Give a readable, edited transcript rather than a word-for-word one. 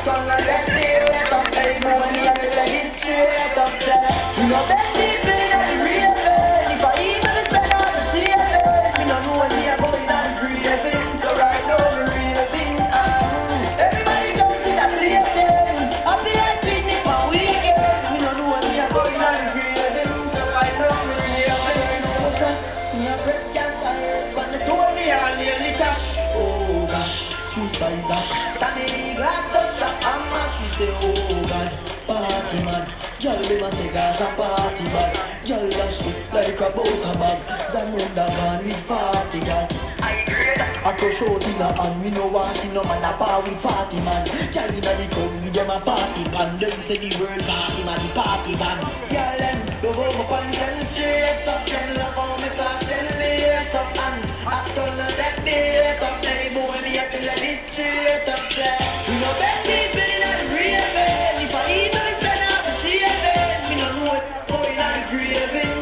son of that straight up. Hey, money, I tell you straight up. You know that people that the real thing. If I even spend all the same thing, you know what me about that craving. So right now the real thing. Everybody comes to that place thing. I feel like picnic my weekend. You know what me about that craving. So right now the real thing. Me a breast cancer, but the two of me are nearly cash. Oh gosh, suicide that. Tanny glass doctor, I'm a she say oh God, party man. Y'all them a say God's a party bag. Y'all dash me like a butter bag. Zamunda man with party gas. I agree. I go show in a hand, me no want see no man a bar with party man. Y'all inna the club with them a party band. Them say the word party man, the party band. Y'all them love how me concentrate up, them love how me talk, them lace up and after that day up, they boy me a tell this straight up. We know best people inna the grave. If I even spend half the same, me no know what's going on the grave.